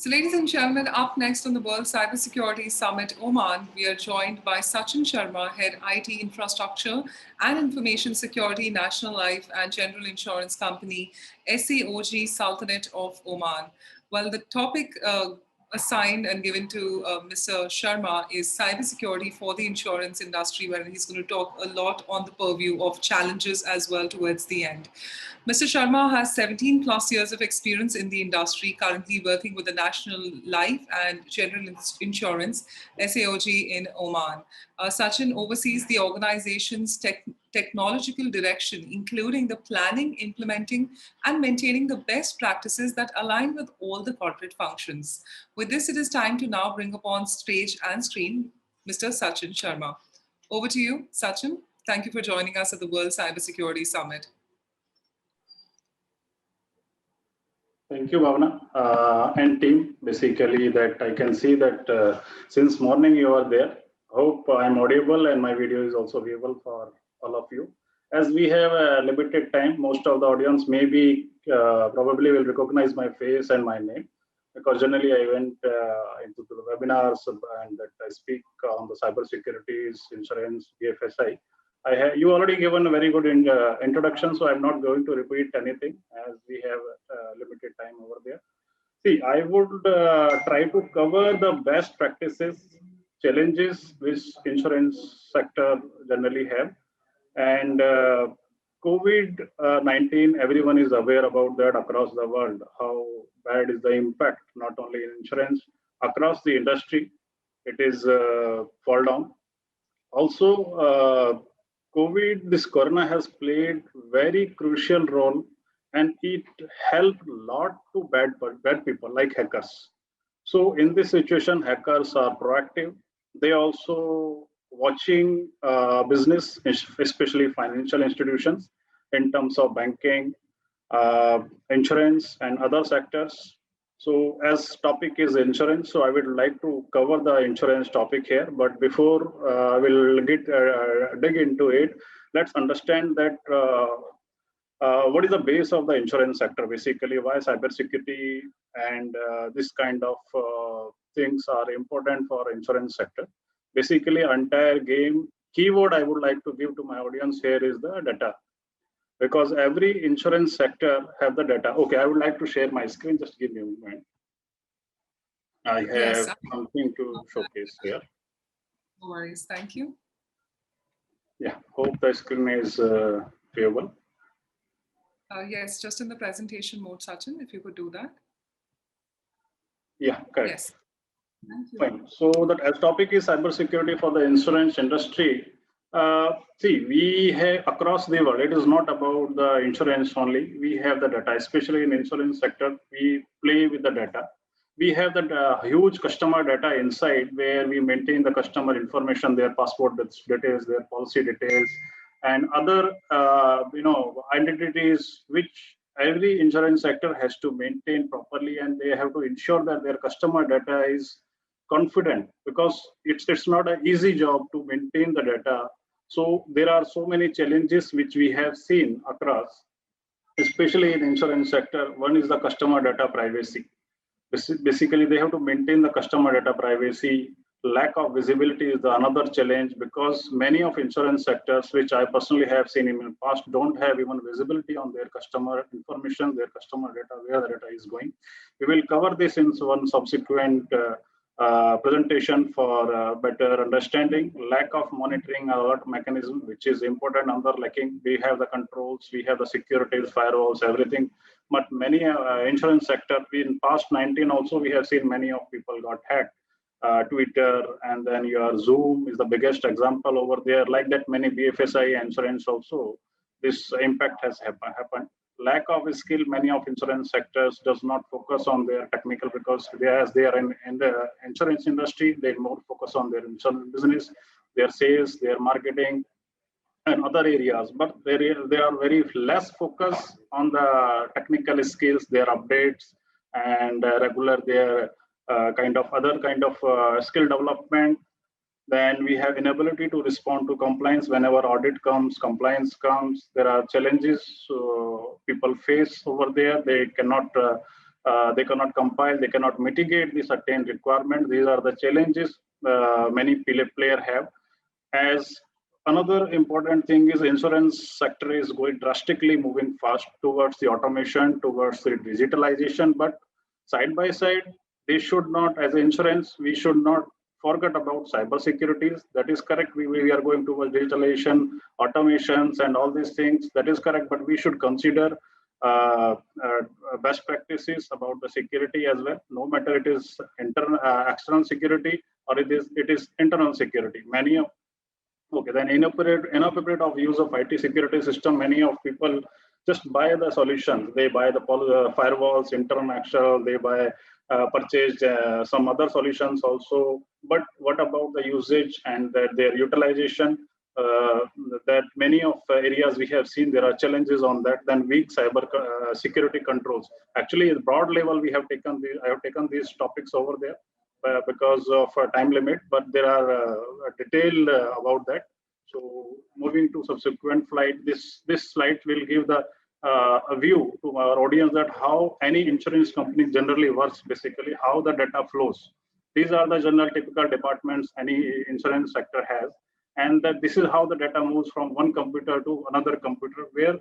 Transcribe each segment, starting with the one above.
So, ladies and gentlemen, up next on the World Cybersecurity Summit Oman, we are joined by Sachin Sharma, Head IT Infrastructure and Information Security, National Life and General Insurance Company, SAOG Sultanate of Oman. Well, the topic assigned and given to Mr. Sharma is cybersecurity for the insurance industry, where he's going to talk a lot on the purview of challenges as well towards the end. Mr. Sharma has 17 plus years of experience in the industry, currently working with the National Life and General Insurance, SAOG in Oman. Sachin oversees the organization's technological direction, including the planning, implementing, and maintaining the best practices that align with all the corporate functions. With this, it is time to now bring upon stage and screen Mr. Sachin Sharma. Over to you, Sachin. Thank you for joining us at the World Cybersecurity Summit. Thank you, Bhavna, and team. Basically, that I can see that since morning you are there. Hope I'm audible and my video is also viewable for all of you. As we have a limited time, most of the audience probably will recognize my face and my name, because generally I went into the webinars and that I speak on the cybersecurity, insurance, BFSI. You already given a very good introduction, so I'm not going to repeat anything as we have limited time over there. See, I would try to cover the best practices, challenges which insurance sector generally have, and COVID-19, everyone is aware about that across the world, how bad is the impact, not only in insurance, across the industry, it is fall down. Also, this corona has played very crucial role, and it helped a lot to bad people like hackers. So in this situation, hackers are proactive. They also watching business, especially financial institutions, in terms of banking, insurance, and other sectors. So as topic is insurance, so I would like to cover the insurance topic here. But before we'll dig into it, let's understand that what is the base of the insurance sector, basically why cybersecurity and this kind of things are important for insurance sector. Basically, entire game keyword I would like to give to my audience here is the data, because every insurance sector have the data. Okay, I would like to share my screen. Just give me a moment. I have something to showcase here. No worries. Thank you. Yeah, hope the screen is viewable. Yes, just in the presentation mode, Sachin, if you could do that. Yeah, correct. Yes. Thank you. Fine. So that as topic is cybersecurity for the insurance industry. See, we have across the world, it is not about the insurance only. We have the data, especially in insurance sector, we play with the data. We have the huge customer data inside where we maintain the customer information, their passport details, their policy details, and other identities which every insurance sector has to maintain properly, and they have to ensure that their customer data is confident, because it's not an easy job to maintain the data. So there are so many challenges which we have seen across, especially in insurance sector. One is the customer data privacy. Basically, they have to maintain the customer data privacy. Lack of visibility is another challenge, because many of insurance sectors, which I personally have seen in the past, don't have even visibility on their customer information, their customer data, where the data is going. We will cover this in one subsequent presentation for better understanding. Lack of monitoring alert mechanism, which is important, underlacking. We have the controls, we have the securities, firewalls, everything. But many insurance sector, in past 19 also, we have seen many of people got hacked. Twitter, and then your Zoom is the biggest example over there. Like that, many BFSI insurance also, this impact has happened. Lack of skill, many of insurance sectors does not focus on their technical, because as they are in the insurance industry, they more focus on their insurance business, their sales, their marketing, and other areas. But they are very less focused on the technical skills, their updates, and their other kind of skill development. Then we have inability to respond to compliance whenever audit comes, compliance comes. There are challenges people face over there. They cannot they cannot compile, they cannot mitigate the certain requirements. These are the challenges many players have. As another important thing is insurance sector is going drastically moving fast towards the automation, towards the digitalization, but side by side, they should not, as insurance, we should not forget about cyber securities. That is correct. We are going towards digitalization, automations, and all these things. That is correct, but we should consider uh, best practices about the security as well. No matter it is external security or it is internal security. Many of Okay, then inappropriate of use of IT security system. Many of people just buy the solutions. They buy the firewalls, internal, they buy purchase some other solutions also. But what about the usage and their utilization? That many of areas we have seen there are challenges on that. Then weak cyber security controls. Actually, at broad level, I have taken these topics over there because of time limit, but there are detail about that. So moving to subsequent slide, this slide will give the a view to our audience that how any insurance company generally works, basically how the data flows. These are the general typical departments any insurance sector has, and that this is how the data moves from one computer to another computer, where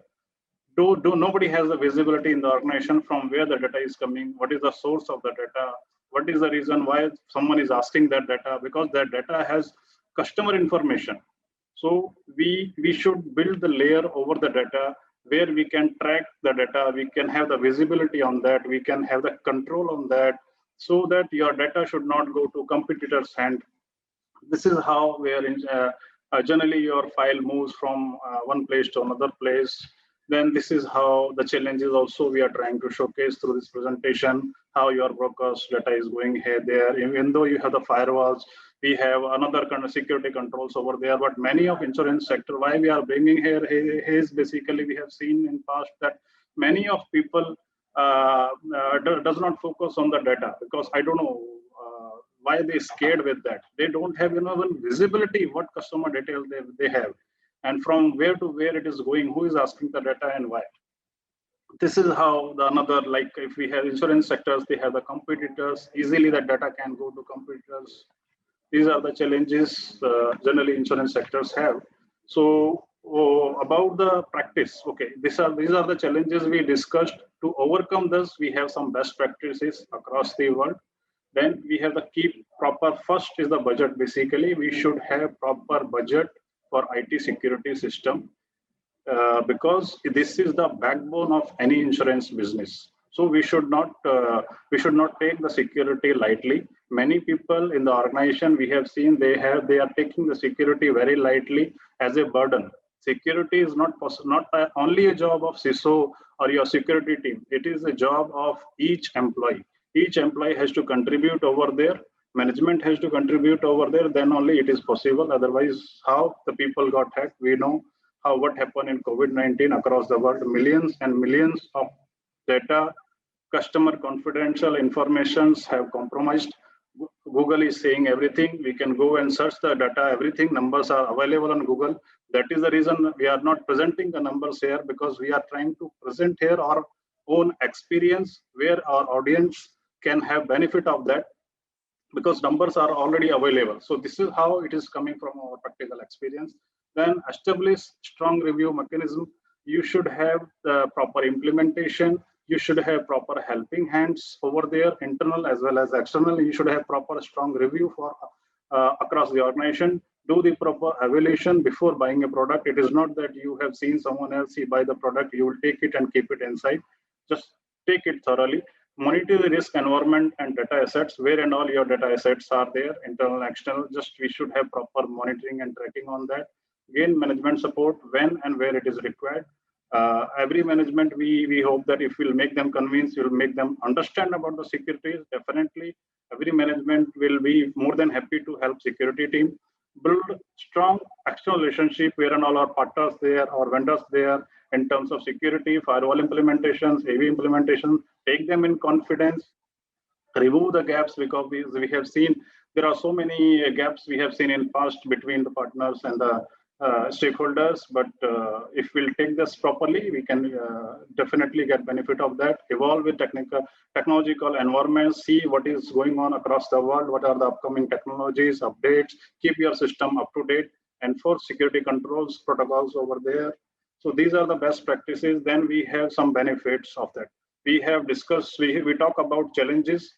do nobody has the visibility in the organization from where the data is coming, what is the source of the data, what is the reason why someone is asking that data, because that data has customer information. So we should build the layer over the data where we can track the data, we can have the visibility on that, we can have the control on that, so that your data should not go to competitors' hand. This is how where generally your file moves from one place to another place. Then this is how the challenges also we are trying to showcase through this presentation, how your broker's data is going here, there. Even though you have the firewalls, we have another kind of security controls over there. But many of insurance sector, why we are bringing here is basically we have seen in past that many of people does not focus on the data, because I don't know why they scared with that. They don't have even visibility what customer detail they have, and from where to where it is going, who is asking the data and why. This is how the another, like if we have insurance sectors, they have the competitors, easily the data can go to competitors. These are the challenges generally insurance sectors have. So about the practice, okay, these are the challenges we discussed. To overcome this, we have some best practices across the world. Then we have the keep proper, first is the budget. Basically, we should have proper budget for IT security system, because this is the backbone of any insurance business. So we should not take the security lightly. Many people in the organization we have seen they are taking the security very lightly as a burden. Security is not only a job of CISO or your security team. It is a job of each employee. Each employee has to contribute over there. Management has to contribute over there. Then only it is possible. Otherwise, how the people got hacked? We know how what happened in COVID-19 across the world. Millions and millions of data, customer confidential informations have compromised. Google is saying everything. We can go and search the data. Everything numbers are available on Google. That is the reason we are not presenting the numbers here, because we are trying to present here our own experience where our audience can have benefit of that, because numbers are already available. So this is how it is coming from our practical experience. Then establish strong review mechanism. You should have the proper implementation. You should have proper helping hands over there, internal as well as external. You should have proper strong review for across the organization. Do the proper evaluation before buying a product. It is not that you have seen someone else buy the product, you will take it and keep it inside. Just take it thoroughly. Monitor the risk environment and data assets, where and all your data assets are there, internal, external. Just we should have proper monitoring and tracking on that. Gain management support when and where it is required. Every management, we hope that if we'll make them convinced, we'll make them understand about the securities. Definitely, every management will be more than happy to help security team. Build strong external relationship where and all our partners there, our vendors there, in terms of security, firewall implementations, AV implementation. Take them in confidence. Remove the gaps, because we have seen there are so many gaps we have seen in past between the partners and the stakeholders, but if we'll take this properly, we can definitely get benefit of that. Evolve with technological environments, see what is going on across the world, what are the upcoming technologies, updates, keep your system up to date, enforce security controls, protocols over there. So these are the best practices. Then we have some benefits of that. We have discussed, we talk about challenges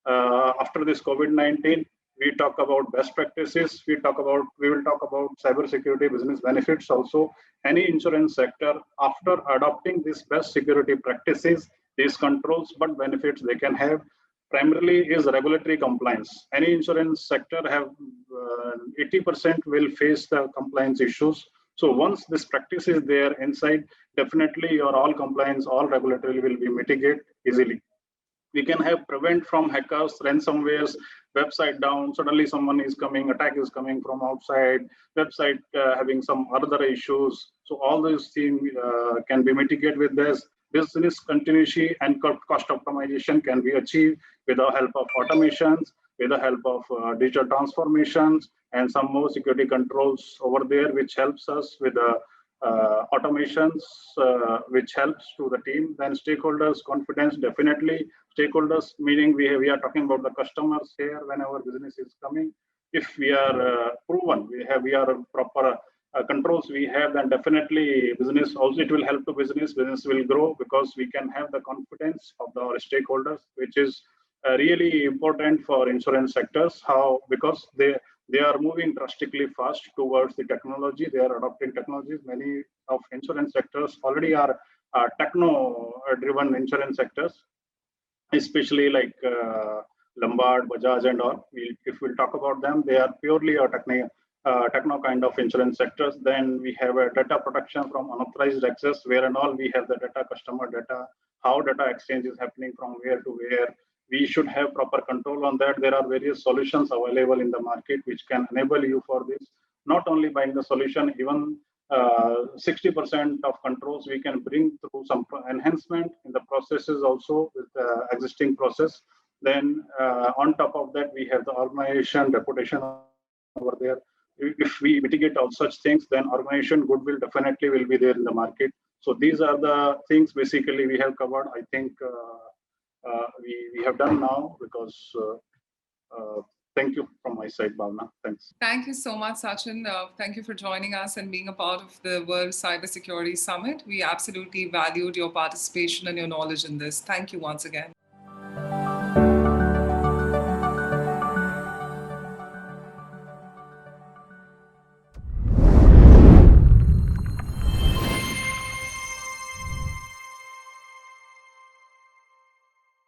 after this COVID-19. We talk about best practices. We will talk about cybersecurity business benefits also. Any insurance sector, after adopting these best security practices, these controls, what benefits they can have, primarily is regulatory compliance. Any insurance sector have 80% will face the compliance issues. So once this practice is there inside, definitely your all compliance, all regulatory will be mitigated easily. We can have prevent from hackers, ransomwares, website down, suddenly someone is coming, attack is coming from outside, website having some other issues. So all these things can be mitigated with this. Business continuity and cost optimization can be achieved with the help of automations, with the help of digital transformations, and some more security controls over there, which helps us with the automations, which helps to the team. Then stakeholders confidence, definitely stakeholders, meaning we are talking about the customers here when our business is coming. If we are proven, we are proper controls we have, then definitely business also, it will help to business will grow, because we can have the confidence of our stakeholders, which is really important for insurance sectors. How? Because they are moving drastically fast towards the technology. They are adopting technologies. Many of insurance sectors already are techno-driven insurance sectors, especially like Lombard, Bajaj, and all. If we'll talk about them, they are purely a techno kind of insurance sectors. Then we have a data protection from unauthorized access, where and all we have the data, customer data, how data exchange is happening from where to where. We should have proper control on that. There are various solutions available in the market which can enable you for this. Not only buying the solution, even 60% of controls we can bring through some enhancement in the processes also with the existing process. Then on top of that, we have the organization reputation over there. If we mitigate all such things, then organization goodwill definitely will be there in the market. So these are the things basically we have covered. I think we have done now, because thank you from my side, Bhavna. Thanks. Thank you so much, Sachin. Thank you for joining us and being a part of the World Cybersecurity Summit. We absolutely valued your participation and your knowledge in this. Thank you once again.